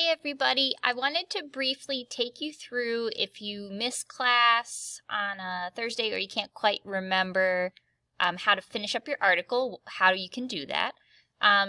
Hey everybody, I wanted to briefly take you through if you miss class on a Thursday or you can't quite remember how to finish up your article, how you can do that.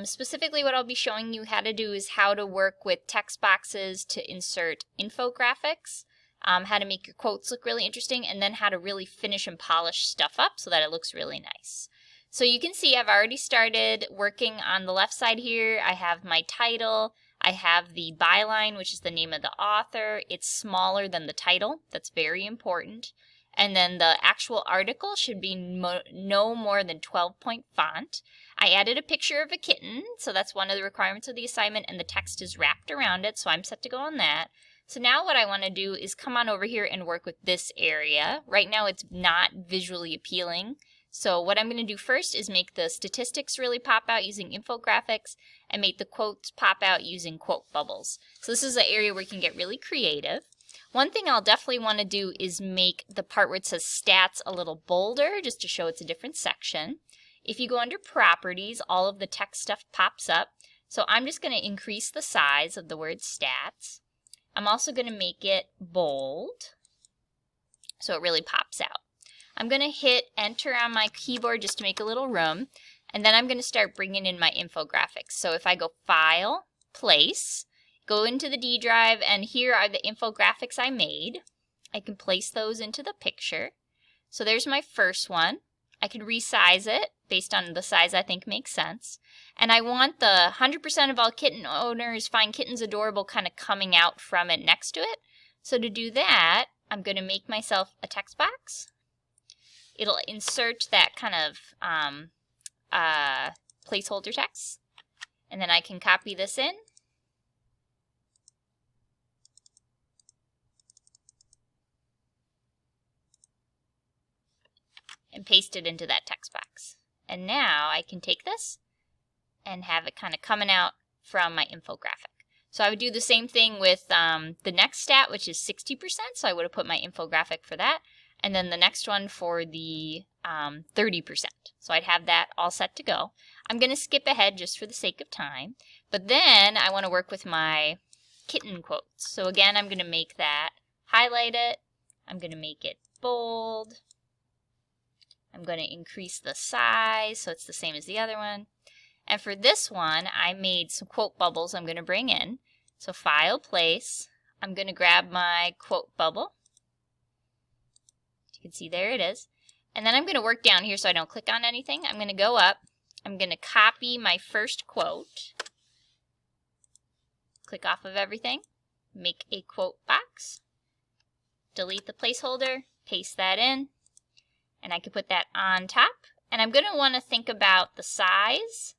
Specifically what I'll be showing you how to do is how to work with text boxes to insert infographics, how to make your quotes look really interesting, and then how to really finish and polish stuff up so that it looks really nice. So you can see I've already started working on the left side here. I have my title. I have the byline, which is the name of the author. It's smaller than the title. That's very important. And then the actual article should be no more than 12-point font. I added a picture of a kitten, so that's one of the requirements of the assignment, and the text is wrapped around it, so I'm set to go on that. So now what I want to do is come on over here and work with this area. Right now it's not visually appealing. So what I'm going to do first is make the statistics really pop out using infographics and make the quotes pop out using quote bubbles. So this is an area where you can get really creative. One thing I'll definitely want to do is make the part where it says stats a little bolder just to show it's a different section. If you go under properties, all of the text stuff pops up. So I'm just going to increase the size of the word stats. I'm also going to make it bold so it really pops out. I'm going to hit enter on my keyboard just to make a little room, and then I'm going to start bringing in my infographics. So if I go File, Place, go into the D drive, and here are the infographics I made. I can place those into the picture. So there's my first one. I can resize it based on the size I think makes sense. And I want the 100% of all kitten owners find kittens adorable kind of coming out from it next to it. So to do that, I'm going to make myself a text box. It'll insert that kind of placeholder text. And then I can copy this in. And paste it into that text box. And now I can take this and have it kind of coming out from my infographic. So I would do the same thing with the next stat, which is 60%. So I would have put my infographic for that. And then the next one for the 30%. So I'd have that all set to go. I'm going to skip ahead just for the sake of time. But then I want to work with my kitten quotes. So again, I'm going to make that, highlight it. I'm going to make it bold. I'm going to increase the size so it's the same as the other one. And for this one, I made some quote bubbles I'm going to bring in. So File, Place. I'm going to grab my quote bubble. You can see there it is. And then I'm going to work down here so I don't click on anything. I'm going to go up. I'm going to copy my first quote. Click off of everything. Make a quote box. Delete the placeholder. Paste that in. And I can put that on top. And I'm going to want to think about the size.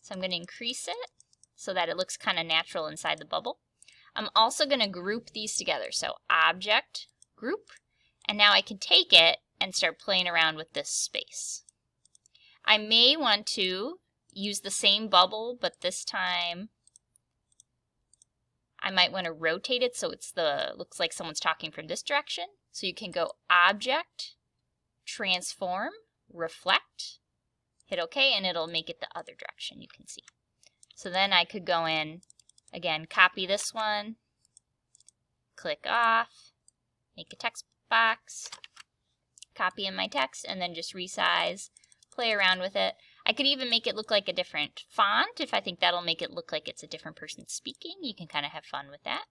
So I'm going to increase it so that it looks kind of natural inside the bubble. I'm also going to group these together. So Object, Group. And now I can take it and start playing around with this space. I may want to use the same bubble, but this time I might want to rotate it so it's looks like someone's talking from this direction. So you can go Object, Transform, Reflect, hit OK, and it'll make it the other direction, you can see. So then I could go in, again, copy this one, click off, make a text box, copy in my text, and then just resize, play around with it. I could even make it look like a different font if I think that'll make it look like it's a different person speaking. You can kind of have fun with that.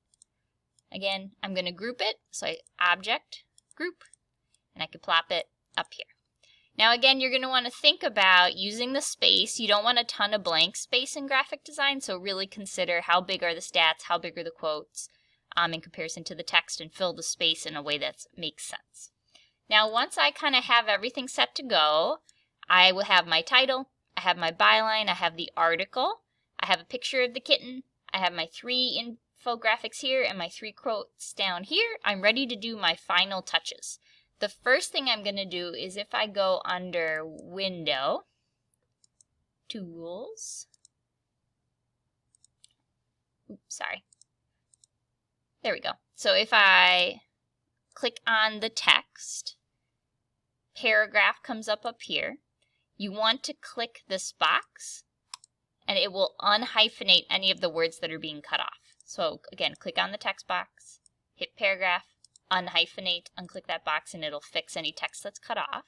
Again, I'm going to group it, so Object, Group, and I could plop it up here. Now again, you're going to want to think about using the space. You don't want a ton of blank space in graphic design, so really consider how big are the stats, how big are the quotes in comparison to the text, and fill the space in a way that makes sense. Now once I kind of have everything set to go, I will have my title, I have my byline, I have the article, I have a picture of the kitten, I have my 3 infographics here and my 3 quotes down here. I'm ready to do my final touches. The first thing I'm going to do is if I go under Window, Tools, there we go. So if I click on the text, paragraph comes up here. You want to click this box and it will unhyphenate any of the words that are being cut off. So again, click on the text box, hit paragraph, unhyphenate, unclick that box, and it'll fix any text that's cut off.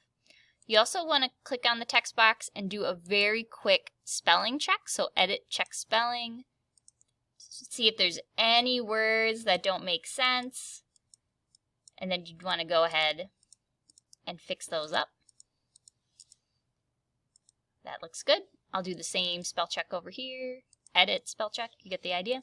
You also want to click on the text box and do a very quick spelling check. So edit, check spelling. See if there's any words that don't make sense. And then you'd want to go ahead and fix those up. That looks good. I'll do the same spell check over here. Edit, spell check. You get the idea?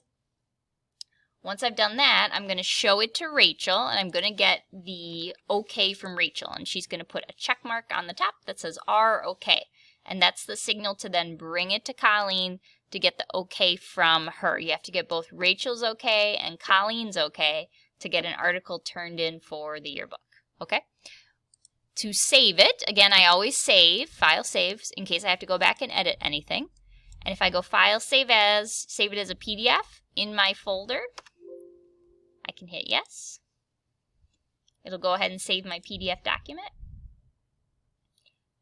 Once I've done that, I'm going to show it to Rachel, and I'm going to get the OK from Rachel. And she's going to put a check mark on the top that says R OK. And that's the signal to then bring it to Colleen to get the OK from her. You have to get both Rachel's OK and Colleen's OK to get an article turned in for the yearbook. Okay? To save it, again, I always save, file saves, in case I have to go back and edit anything. And if I go file, save it as a PDF in my folder, I can hit yes. It'll go ahead and save my PDF document.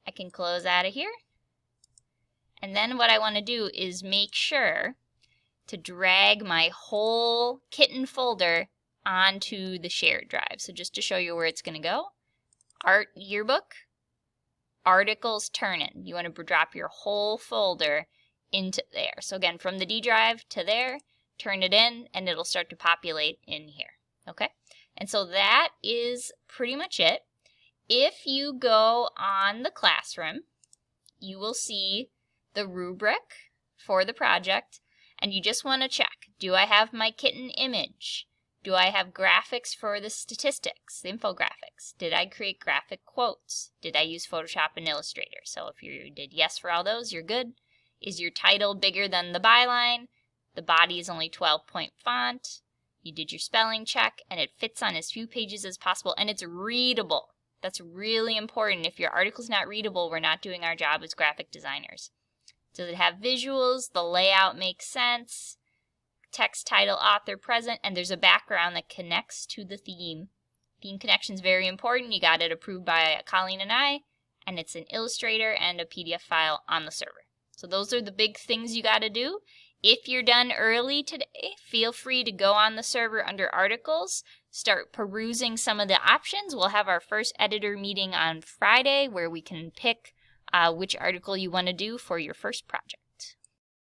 I can close out of here. And then what I want to do is make sure to drag my whole kitten folder onto the shared drive. So just to show you where it's going to go, Art Yearbook, Articles Turn-In. You want to drop your whole folder into there. So again, from the D drive to there, turn it in, and it'll start to populate in here. Okay? And so that is pretty much it. If you go on the classroom, you will see the rubric for the project, and you just want to check, do I have my kitten image? Do I have graphics for the statistics, the infographics? Did I create graphic quotes? Did I use Photoshop and Illustrator? So if you did yes for all those, you're good. Is your title bigger than the byline? The body is only 12-point font. You did your spelling check, and it fits on as few pages as possible, and it's readable. That's really important. If your article's not readable, we're not doing our job as graphic designers. Does it have visuals? The layout makes sense. Text, title, author, present, and there's a background that connects to the theme. Theme connection is very important. You got it approved by Colleen and I, and it's an Illustrator and a PDF file on the server. So those are the big things you got to do. If you're done early today, feel free to go on the server under articles, start perusing some of the options. We'll have our first editor meeting on Friday where we can pick which article you want to do for your first project.